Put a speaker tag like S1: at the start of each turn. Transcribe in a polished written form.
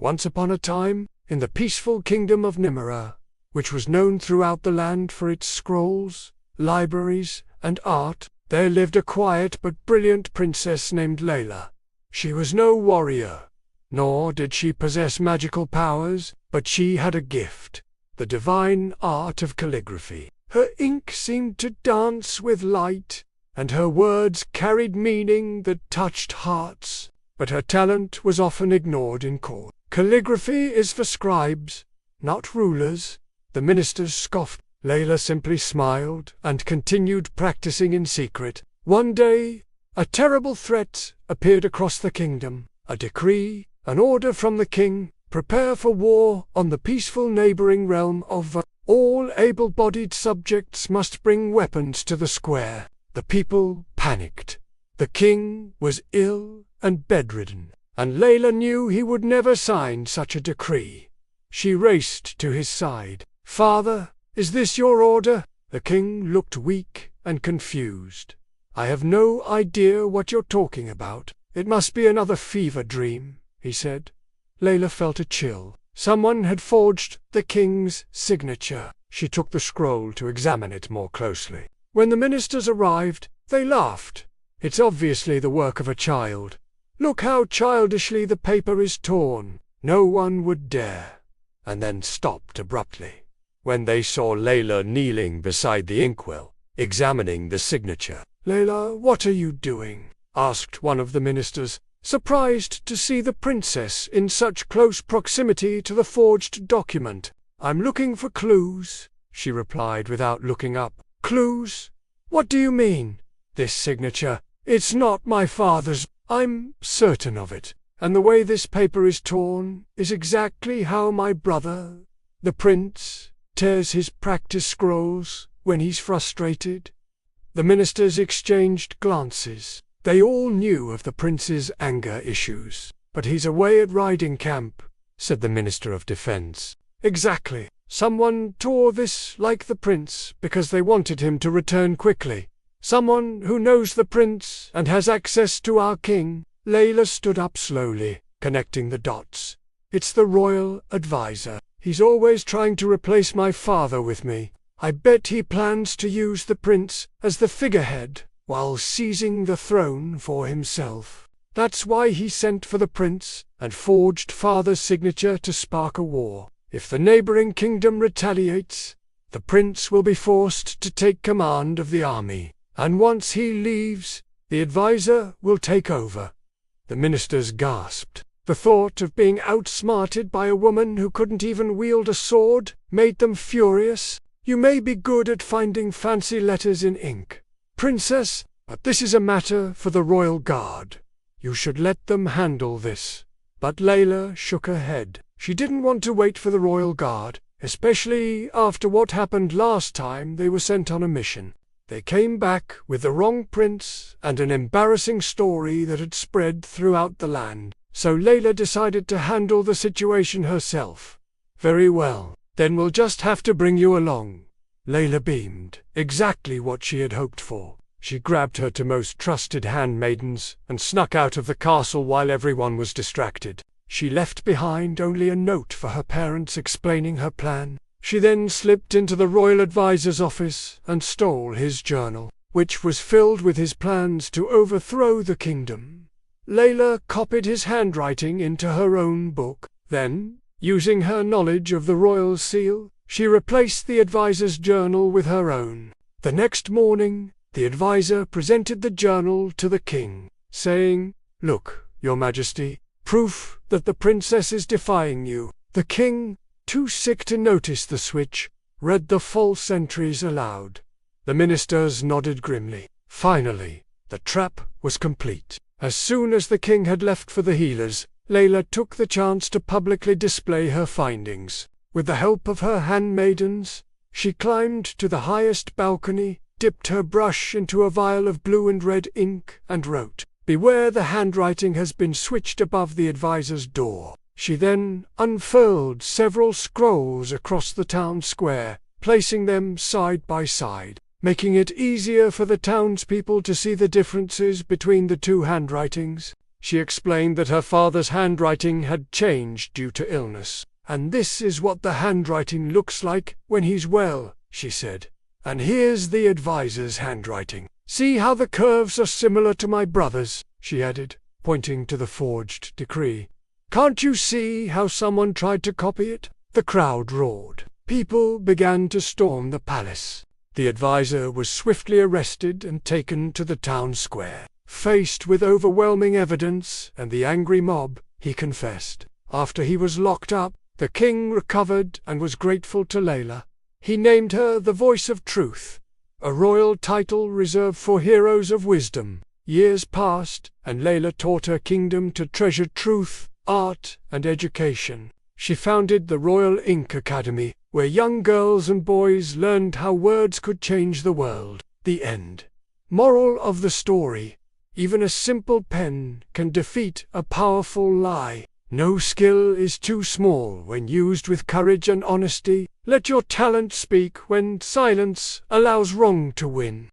S1: Once upon a time, in the peaceful kingdom of Nimara, which was known throughout the land for its scrolls, libraries, and art, there lived a quiet but brilliant princess named Layla. She was no warrior, nor did she possess magical powers, but she had a gift, the divine art of calligraphy. Her ink seemed to dance with light, and her words carried meaning that touched hearts, but her talent was often ignored in court. Calligraphy is for scribes, not rulers, the ministers scoffed. Layla simply smiled and continued practicing in secret. One day, a terrible threat appeared across the kingdom, a decree, an order from the king: prepare for war on the peaceful neighboring realm of all able-bodied subjects must bring weapons to the square. The people panicked. The king was ill and bedridden, and Layla knew he would never sign such a decree. She raced to his side. "Father, is this your order?" The king looked weak and confused. "I have no idea what you're talking about. It must be another fever dream," he said. Layla felt a chill. Someone had forged the king's signature. She took the scroll to examine it more closely. When the ministers arrived, they laughed. "It's obviously the work of a child. Look how childishly the paper is torn. No one would dare," and then stopped abruptly when they saw Layla kneeling beside the inkwell, examining the signature. "Layla, what are you doing?" asked one of the ministers, surprised to see the princess in such close proximity to the forged document. "I'm looking for clues," she replied without looking up. "Clues? What do you mean? This signature, it's not my father's. I'm certain of it, and the way this paper is torn is exactly how my brother, the prince, tears his practice scrolls when he's frustrated." The ministers exchanged glances. They all knew of the prince's anger issues. "But he's away at riding camp," said the Minister of Defense. "Exactly. Someone tore this like the prince because they wanted him to return quickly. Someone who knows the prince and has access to our king." Layla stood up slowly, connecting the dots. "It's the royal advisor. He's always trying to replace my father with me. I bet he plans to use the prince as the figurehead while seizing the throne for himself. That's why he sent for the prince and forged father's signature to spark a war. If the neighboring kingdom retaliates, the prince will be forced to take command of the army, and once he leaves, the advisor will take over." The ministers gasped. The thought of being outsmarted by a woman who couldn't even wield a sword made them furious. "You may be good at finding fancy letters in ink, Princess, but this is a matter for the royal guard. You should let them handle this." But Layla shook her head. She didn't want to wait for the royal guard, especially after what happened last time they were sent on a mission. They came back with the wrong prince and an embarrassing story that had spread throughout the land. So Layla decided to handle the situation herself. "Very well, then we'll just have to bring you along." Layla beamed, exactly what she had hoped for. She grabbed her two most trusted handmaidens and snuck out of the castle while everyone was distracted. She left behind only a note for her parents explaining her plan. She then slipped into the royal advisor's office and stole his journal, which was filled with his plans to overthrow the kingdom. Layla copied his handwriting into her own book. Then, using her knowledge of the royal seal, she replaced the advisor's journal with her own. The next morning, the advisor presented the journal to the king, saying, "Look, Your Majesty, proof that the princess is defying you." The king, too sick to notice the switch, read the false entries aloud. The ministers nodded grimly. Finally, the trap was complete. As soon as the king had left for the healers, Layla took the chance to publicly display her findings. With the help of her handmaidens, she climbed to the highest balcony, dipped her brush into a vial of blue and red ink, and wrote, "Beware, the handwriting has been switched above the advisor's door." She then unfurled several scrolls across the town square, placing them side by side, making it easier for the townspeople to see the differences between the two handwritings. She explained that her father's handwriting had changed due to illness. "And this is what the handwriting looks like when he's well," she said. "And here's the advisor's handwriting. See how the curves are similar to my brother's," she added, pointing to the forged decree. "Can't you see how someone tried to copy it?" The crowd roared. People began to storm the palace. The advisor was swiftly arrested and taken to the town square. Faced with overwhelming evidence and the angry mob, he confessed. After he was locked up, the king recovered and was grateful to Layla. He named her the Voice of Truth, a royal title reserved for heroes of wisdom. Years passed, and Layla taught her kingdom to treasure truth, art, and education. She founded the Royal Ink Academy, where young girls and boys learned how words could change the world. The end. Moral of the story: even a simple pen can defeat a powerful lie. No skill is too small when used with courage and honesty. Let your talent speak when silence allows wrong to win.